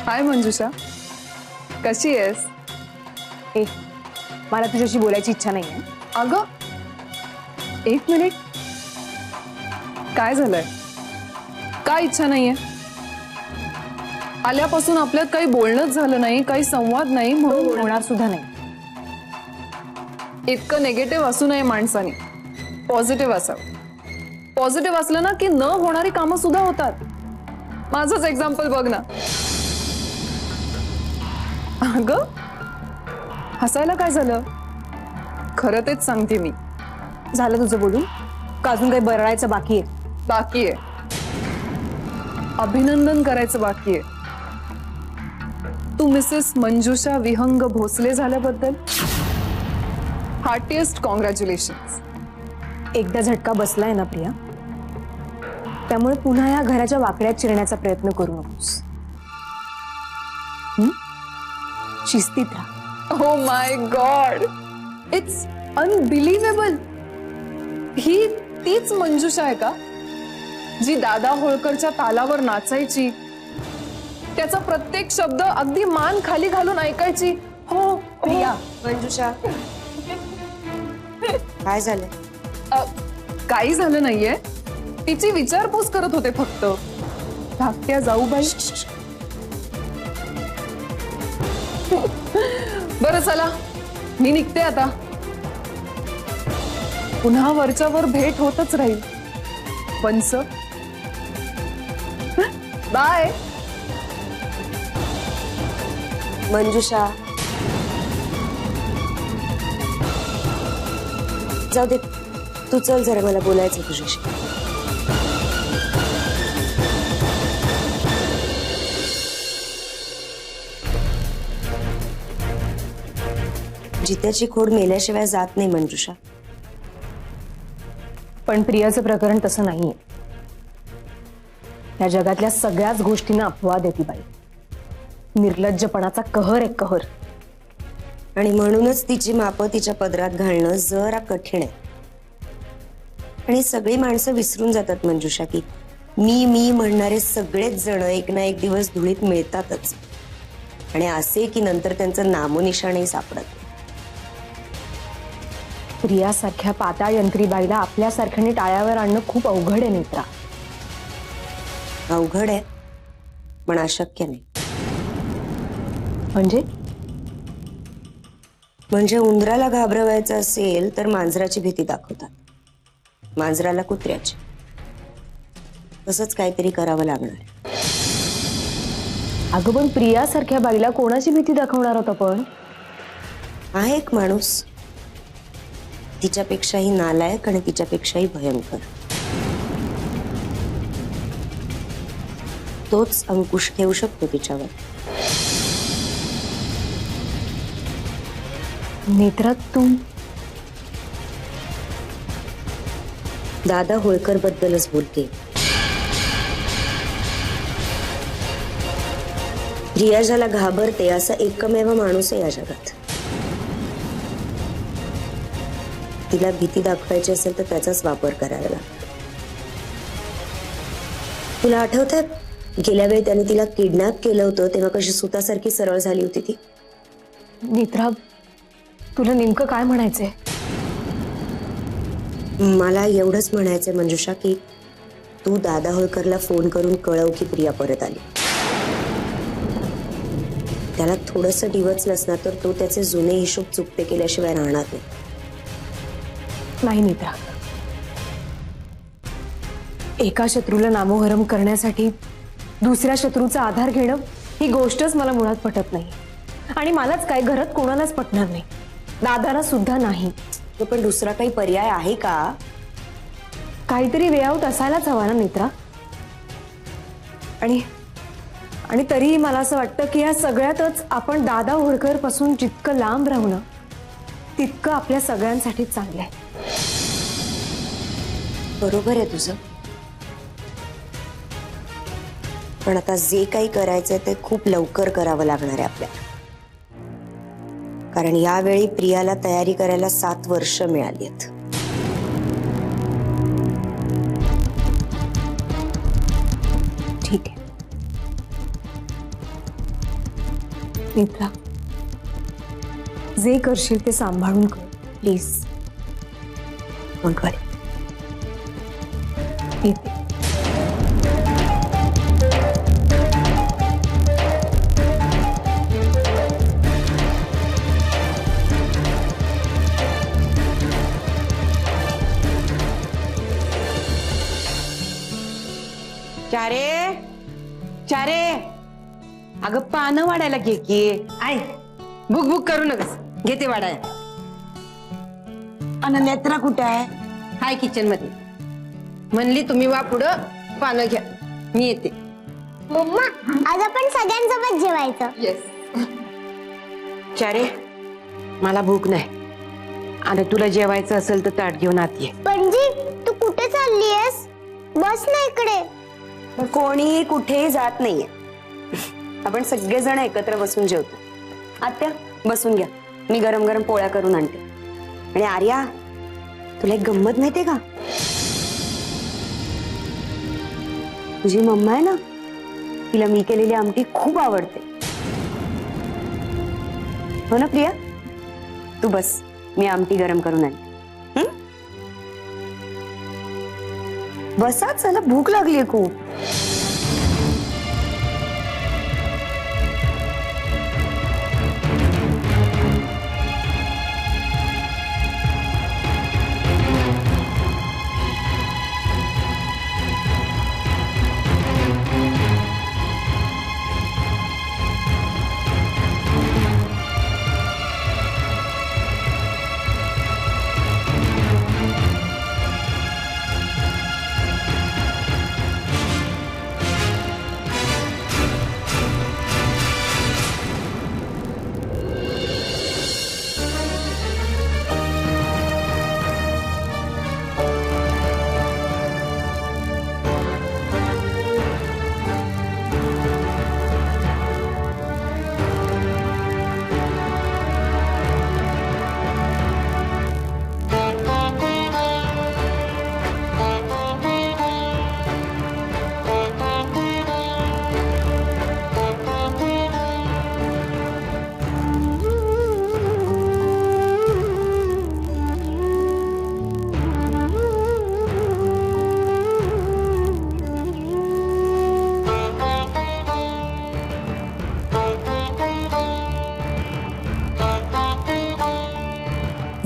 हाय मंजुषा, कशी आहेस? ए, मला तुझ्याशी बोलायची इच्छा नाहीये. अगं, एक मिनिट. काय झालंय? काय इच्छा नाहीये? आल्यापासून आपल्यात काही बोलणंच झालं नाही, काही संवाद नाही, म्हणून होणार सुद्धा नाही. इतकं नेगेटिव्ह असू नये माणसाने, पॉझिटिव्ह असावं. पॉझिटिव्ह असलं ना की न होणारी कामं सुद्धा होतात. माझंच एक्झाम्पल बघ ना. अगं, हसायला काय झालं? खरं तेच सांगते मी. झालं तुझं बोलून? का अजून काही बरळायचं बाकी आहे? बाकी आहे. अभिनंदन करायचं बाकी आहे. तू मिसेस मंजुषा विहंग भोसले झाल्याबद्दल हार्टिएस्ट कॉंग्रॅच्युलेशन्स. एकदा झटका बसलाय ना प्रिया, त्यामुळे पुन्हा या घराच्या वाकड्यात चिरण्याचा प्रयत्न करू नकोस. शिस्तीत राहा. Oh my God, it's unbelievable. ही तीच मंजुषा आहे का जी दादा होळकरच्या तालावर नाचायची, त्याचा प्रत्येक शब्द अगदी मान खाली घालून ऐकायची? हो प्रिया, मंजुषा, काय झालं? काही झालं नाहीये. तिची विचारपूस करत होते फक्त. धाकट्या जाऊबाई. बरं चला, मी निघते आता. पुन्हा वरच्यावर भेट होतच राहील. पंच, बाय. मंजुषा, जाऊ दे, तू चल जरा, मला बोलायचं तुझ्याशी. जित्याची खोड मेल्याशिवाय जात नाही मंजुषा. पण प्रियाचं प्रकरण तसं नाहीये. या जगातल्या सगळ्याच गोष्टींना अपवाद येते बाई. निर्लज्जपणाचा कहर आहे, कहर. आणि म्हणूनच तिची मापं तिच्या पदरात घालणं जरा कठीण आहे. आणि सगळी माणसं विसरून जातात मंजुषा की मी म्हणणारे सगळेच जण एक ना एक दिवस धुळीत मिळतातच. आणि असे की नंतर त्यांचं नामोनिशाणही सापडत. प्रियासारख्या पाताळ यंत्री बाईला आपल्यासारख्याने टाळ्यावर आणणं खूप अवघड आहे नेत्रा. अवघड आहे, पण अशक्य नाही. म्हणजे उंदराला घाबरवायचं असेल तर मांजराची भीती दाखवतात, मांजराला कुत्र्याची. तसंच काहीतरी करावं लागणार. अगं पण प्रियासारख्या बाईला कोणाची भीती दाखवणार होता? पण आहे एक माणूस, तिच्यापेक्षाही नालायक आणि तिच्यापेक्षाही भयंकर. तोच अंकुश ठेवू शकतो तिच्यावर. नेत्रा, तू दादा होळकर बद्दलच बोलते. प्रिया ज्याला घाबरते असा एकमेव माणूस आहे या जगात. तिला भीती दाखवायची असेल तर त्याचाच वापर करायला लागतो. तुला आठवतंय गेल्या वेळी त्याने तिला किडनॅप केलं होतं तेव्हा कशी सुतासारखी सरळ झाली होती ती? नेत्रा, तुला नेमकं काय म्हणायचंय? मला एवढंच म्हणायचंय मंजुषा की तू दादा होळकरला फोन करून कळव की प्रिया परत आली. त्याला थोडंसं डिवचलंस ना तर तो त्याचे जुने हिशोब चुकते केल्याशिवाय राहणार नाही. नाही नेत्रा, एका शत्रूला नामोहरम करण्यासाठी दुसऱ्या शत्रूचा आधार घेणं ही गोष्टच मला मुळात पटत नाही. आणि मलाच काय, घरात कोणालाच पटणार नाही, दादाला सुद्धा नाही. पण दुसरा काही पर्याय आहे का? काहीतरी वे आउट असायलाच हवा ना नेत्रा. आणि तरीही मला असं वाटतं की या सगळ्यातच आपण दादा होळकर पासून जितकं लांब राहू ना तितकं आपल्या सगळ्यांसाठी चांगलं आहे. बरोबर आहे तुझं. पण आता जे काही करायचंय ते खूप लवकर करावं लागणार आहे आपल्याला, कारण यावेळी प्रियाला तयारी करायला 7 वर्ष मिळाली आहेत. ठीक आहे मित्रा, जे करशील ते सांभाळून कर प्लीज. डोंट वरी. येते. चारे चारे, अगं पानं वाढायला घे की. आय बुक बुक करू नकस, घेते वाडाय. अन नेत्रा कुठे आहे? हाय किचन मध्ये. म्हणली तुम्ही वा पुढं पानं घ्या, मी येते. मम्मा आज आपण सगळ्यांसोबत जेवायचं. येस. चारे, मला भूक नाही आणि तुला जेवायचं असेल तर ताट घेऊन आत ये. पणजी तू कुठे चाललीयस? बस ना इकडे. कोणीही कुठेही जात नाहीये. आपण सगळेजण एकत्र बसून जेवतो. आत्या बसून घ्या, मी गरम गरम पोळ्या करून आणते. आणि आर्या, तुला एक गंमत माहितीये का? तुझी मम्मा आहे ना, तिला मी केलेली आमटी खूप आवडते. हो ना प्रिया? तू बस, मी आमटी गरम करून आणते. बसा, चला भूक लागलीये खूप.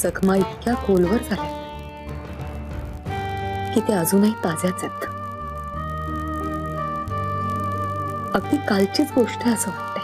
जखमा इतक्या खोलवर झाल्या की ते अजूनही ताज्याच आहेत. अगदी कालचीच गोष्ट आहे असं वाटतंय.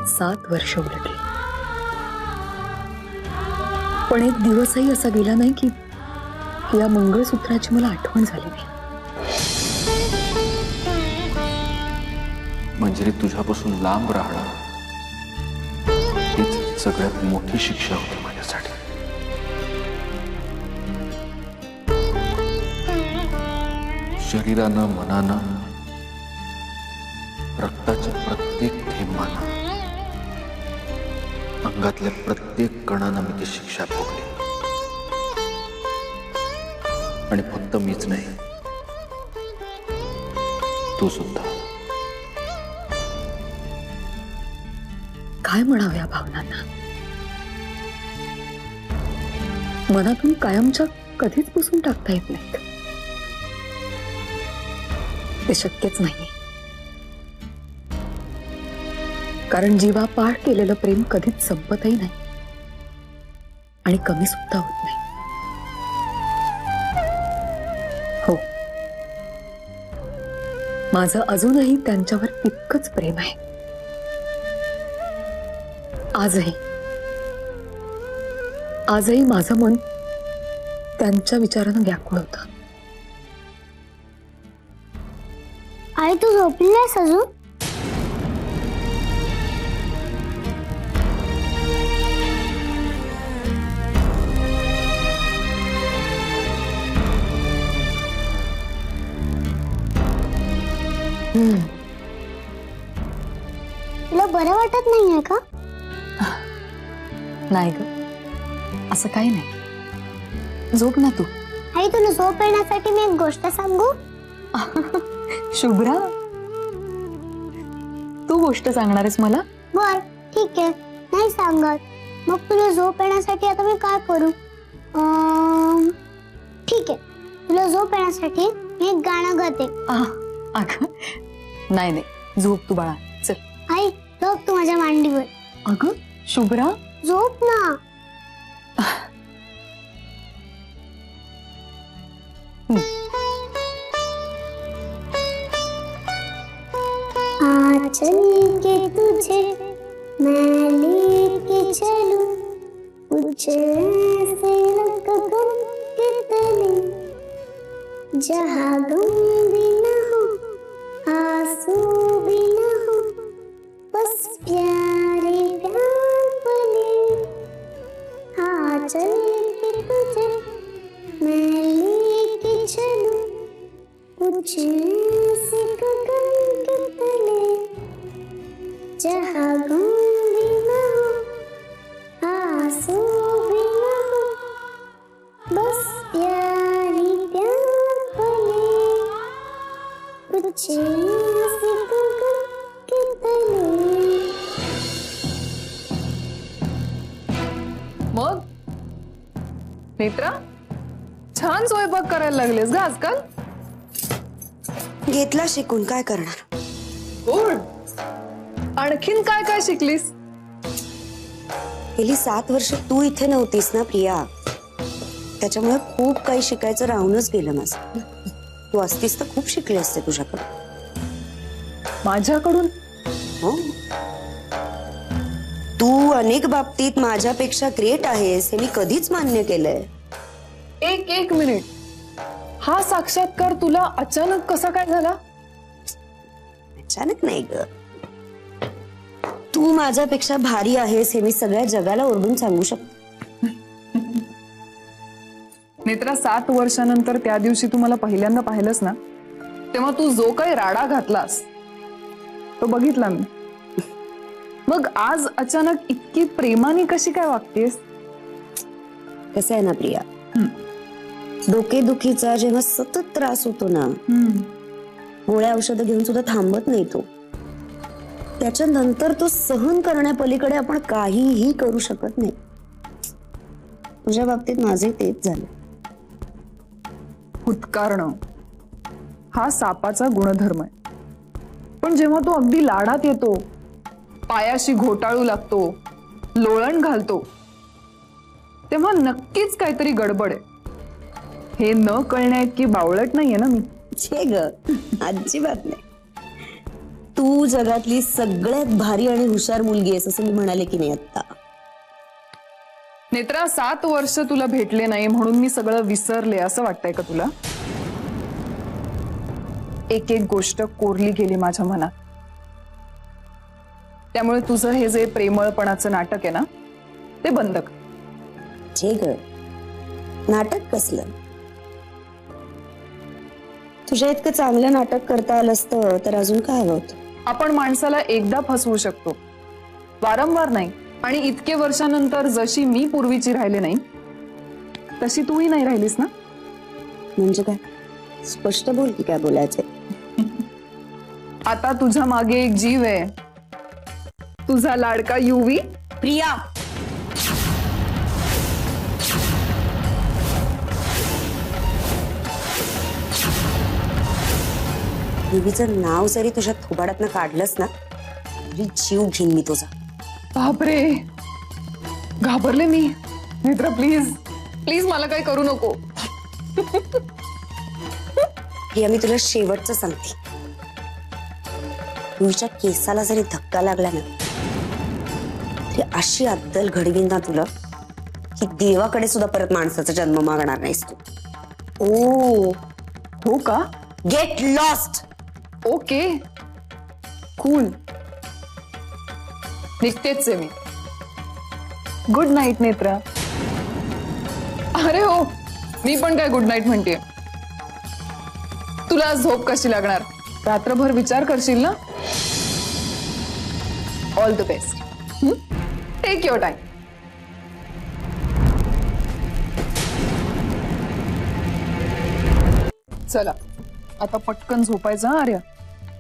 7 वर्ष उलटली, पण एक दिवसही असा गेला नाही की या मंगळसूत्राची मला आठवण झाली नाही. मंजिरी, तुझ्यापासून लांब राहणं हीच सगळ्यात मोठी शिक्षा होती माझ्यासाठी. शरीरानं, मनानं, रक्ताच्या प्रत्येक थेंबानं, अंगातल्या प्रत्येक कणानं मी ती शिक्षा भोगली. आणि फक्त मीच नाही, तू सुद्धा. काय म्हणावं या भावनांना? मनातून कायमच्या कधीच पुसून टाकता येत नाहीत. ते शक्यच नाही, कारण जीवापाड केलेलं प्रेम कधीच संपतही नाही आणि कमी सुद्धा होत नाही. हो, माझं अजूनही त्यांच्यावर तितकंच प्रेम आहे. आजही माझं मन त्यांच्या विचारानं व्याकुळ होतं. आई तू झोपली नाहीस अजून? तुला बरं वाटत नाहीये का? नाही ग, असं काही नाही. झोप ना तू. आई तुला झोप येण्यासाठी मी एक गोष्ट सांगू? शुभ्रा, तू गोष्ट सांगणार आहेस मला? बर ठीक आहे, नाही सांगत. मग तुला झोप येण्यासाठी आता मी काय करू? ठीक आहे, तुला झोप येण्यासाठी मी एक गाणं गाते. अगं नाही नाही, झोप तू बाळा. चल. आई झोप तू माझ्या मांडीवर. अगं शुभ्रा, झोप ना. चल के तुझे मैं लेके चलूं कुछ ऐसे गगन के तले जहाँ गम भी न हो आंसू भी न हो बस प्यारे प्यार पले. हाँ चल के तुझे मैं लेके चलूं कुछ ऐसे गगन के तले जहाँ गम भी न हो आंसू भी न हो बस प्यार ही प्यार पले कुछ ऐसे गगन के तले. मग नेत्रा, छान स्वयंपाक करायला लागलेस ग आजकाल. घेतला शिकून, काय करणार. गुड. आणखीन काय काय शिकलीस? गेली 7 वर्ष तू इथे नव्हतीस ना प्रिया, त्याच्यामुळे खूप काही शिकायचं राहूनच गेलं माझं. तू असतीस तर खूप शिकले असते तुझ्याकडे. माझ्याकडून? हो, तू अनेक बाबतीत माझ्यापेक्षा ग्रेट आहेस हे मी कधीच मान्य केलंय. एक मिनिट, हा साक्षात्कार तुला अचानक कसा काय झाला? अचानक नाही ग, तू माझ्यापेक्षा भारी आहेस हे मी सगळ्या जगाला ओरडून सांगू शकते. नेत्रा, 7 वर्षानंतर त्या दिवशी तू मला पहिल्यांदा पाहिलंस ना, तेव्हा तू जो काही राडा घातलास तो बघितला मी. मग आज अचानक इतकी प्रेमाने कशी काय वागतेस? कसं आहे ना प्रिया, डोकेदुखीचा जेव्हा सतत त्रास होतो ना, गोळ्या औषधं घेऊन सुद्धा थांबत नाही तो. त्याच्यानंतर तो सहन करण्यापलीकडे आपण काहीही करू शकत नाही. तुझ्या बाबतीत माझे तेच झालं. फुटकारणं हा सापाचा गुणधर्म आहे, पण जेव्हा तो अगदी लाडात येतो, पायाशी घोटाळू लागतो, लोळण घालतो, तेव्हा नक्कीच काहीतरी गडबड आहे. हे न कळण्या इतकी बावळट नाहीये ना मी. छे ग, अजिबात नाही. तू जगातली सगळ्यात भारी आणि हुशार मुलगी आहेस असं मी म्हणाले की नाही आता. नेत्रा, 7 वर्ष तुला भेटले नाही म्हणून मी सगळं विसरले असं वाटतंय का तुला? एक एक गोष्ट कोरली गेली माझ्या मनात. त्यामुळे तुझं हे जे प्रेमळपणाचं नाटक आहे ना, ते बंद कर. छे ग, नाटक कसलं? तुझ्या इतकं चांगलं नाटक करता आलं असतं तर अजून काय हवं होतं? आपण माणसाला एकदा फसवू शकतो, वारंवार नाही. आणि इतके वर्षानंतर जशी मी पूर्वीची राहिले नाही तशी तूही नाही राहिलीस ना. म्हणजे काय? स्पष्ट बोल की काय बोलायचंय. आता तुझ्या मागे एक जीव आहे, तुझा लाडका युवी. प्रिया, युवीचं नाव जरी तुझ्या थोबाडातनं काढलंस ना तरी जीव घेईन मी तुझा. बापरे, घाबरले मी. मित्र, प्लीज प्लीज मला काही करू नको. प्रिया, मी तुला शेवटचं सांगते, युवीच्या केसाला जरी धक्का लागला ना तरी अशी अद्दल घडवीन ना तुला की देवाकडे सुद्धा परत माणसाचा जन्म मागणार नाहीस तू. ओ हो का? Get lost. Okay, cool. निघतेच आहे मी. Good night Netra. अरे हो, मी पण काय गुड नाईट म्हणते. तुला झोप कशी लागणार? रात्रभर विचार करशील ना? All the best. Take your time. चला आता पटकन झोपायचं हा आर्या.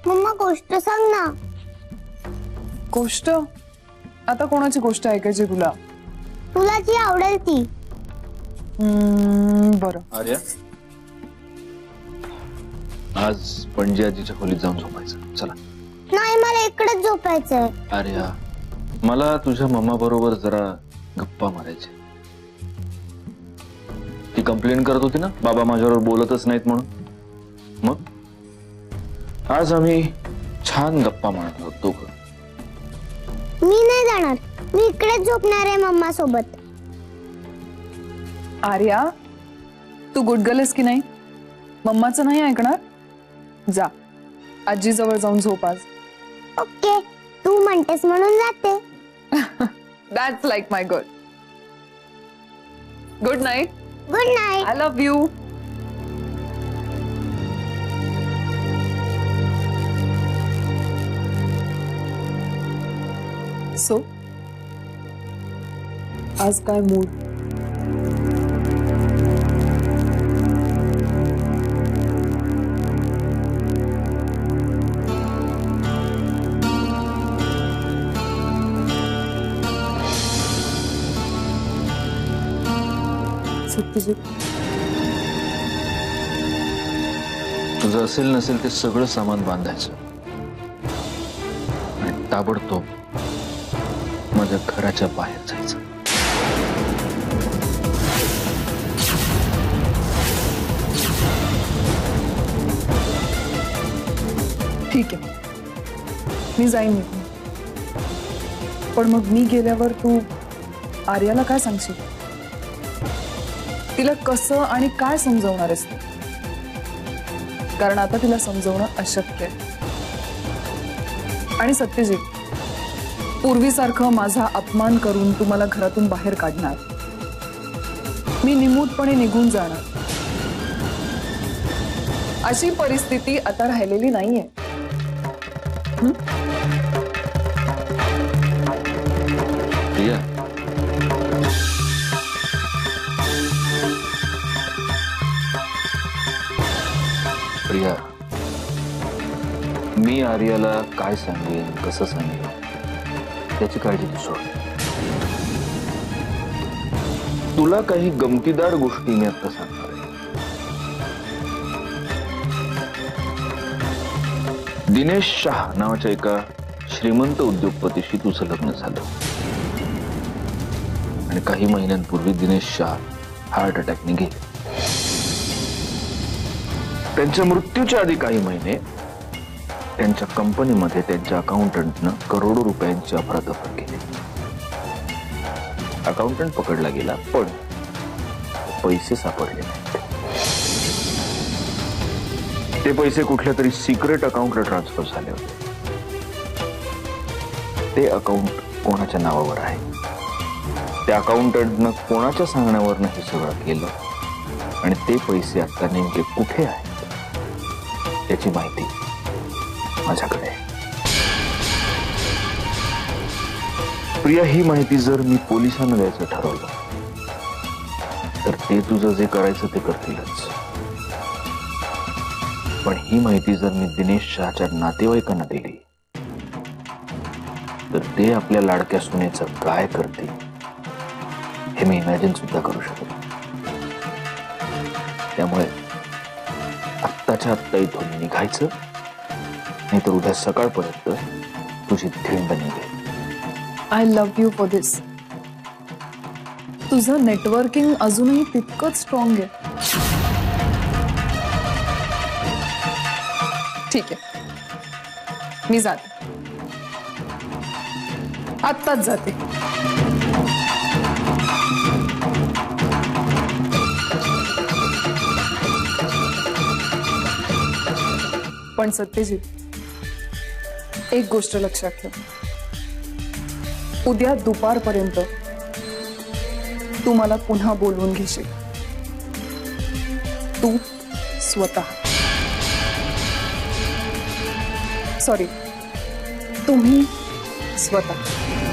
मम्मा गोष्ट सांग ना. गोष्ट? आता कोणाची गोष्ट ऐकायची तुला? तुला जी आवडेल ती. बरं. आर्या, आज पणजी आजीच्या खोलीत जाऊन झोपायचं. चला. नाही मला इकडेच झोपायचंय. आर्या, मला तुझ्या मम्मा बरोबर जरा गप्पा मारायचे. ती कंप्लेंट करत होती ना बाबा माझ्याबरोबर बोलतच नाहीत म्हणून. मग आज आम्ही छान गप्पा मारत आहोत दोघं. मी नाही जाणार. मी इकडेच झोपणार आहे मम्मा सोबत. आर्या, तू गुड गर्ल आहेस की नाही? मम्माचं नाही ऐकणार? जा आजी जवळ जाऊन झोप आज. ओके तू म्हणतेस म्हणून जाते. That's like my girl. Good night. Good night. I love you. So आज काय मूड? तुझं असेल नसेल ते सगळं सामान बांधायचं आणि ताबडतोब माझ्या घराच्या बाहेर जायचं. ठीक आहे, मी जाईन निघून. पण मग मी गेल्यावर तू आर्याला काय सांगशील? तिला कसं आणि काय समजवणार आहेस तू? कारण आता तिला समजवणं अशक्य आहे. आणि सत्यजित, पूर्वीसारखं माझा अपमान करून तू मला घरातून बाहेर काढणार, मी निमूटपणे निघून जाणार, अशी परिस्थिती आता राहिलेली नाहीये. प्रिया, प्रिया, मी आर्याला काय सांगेन, कसं सांगेन त्याची काळजी तू सोड. तुला काही गमतीदार गोष्टी मी आता सांगणार आहे. दिनेश शाह नावाच्या एका श्रीमंत उद्योगपतीशी तुझं लग्न झालं आणि काही महिन्यांपूर्वी दिनेश शाह हार्ट अटॅकने गेले. त्यांच्या मृत्यूच्या आधी काही महिने त्यांच्या कंपनीमध्ये त्यांच्या अकाउंटंटनं करोडो रुपयांची अफरातफर केली. अकाउंटंट पकडला गेला पण पैसे सापडले नाहीत. ते पैसे कुठल्या तरी सिक्रेट अकाउंटला ट्रान्सफर झाले होते. ते अकाउंट कोणाच्या नावावर आहे, त्या अकाउंटंटनं कोणाच्या सांगण्यावरनं हे सगळं केलं आणि ते पैसे आता नेमके कुठे आहेत याची माहिती माझ्याकडे आहे. प्रिया, ही माहिती जर मी पोलिसांना द्यायचं ठरवलं तर ते तुझं जे करायचं ते करतीलच. पण ही माहिती जर मी दिनेश शाहच्या नातेवाईकांना दिली तर ते आपल्या लाडक्या सुनेचं काय करतील हे मी इमॅजिन सुद्धा करू शकतो. त्यामुळे आत्ताच्या आत्ता इथून निघायचं, नाही तर उद्या सकाळपर्यंत तुझी धिंड निघेल. आय लव्ह यू फॉर दिस. तुझं नेटवर्किंग अजूनही तितकंच स्ट्रॉंग आहे. ठीक आहे, मी जाते, आत्ताच जाते. पण सत्यजित, एक गोष्ट लक्षात ठेव, उद्या दुपारपर्यंत तू मला पुन्हा बोलवून घेशील. तू स्वतः. सॉरी, तुम्ही स्वतः.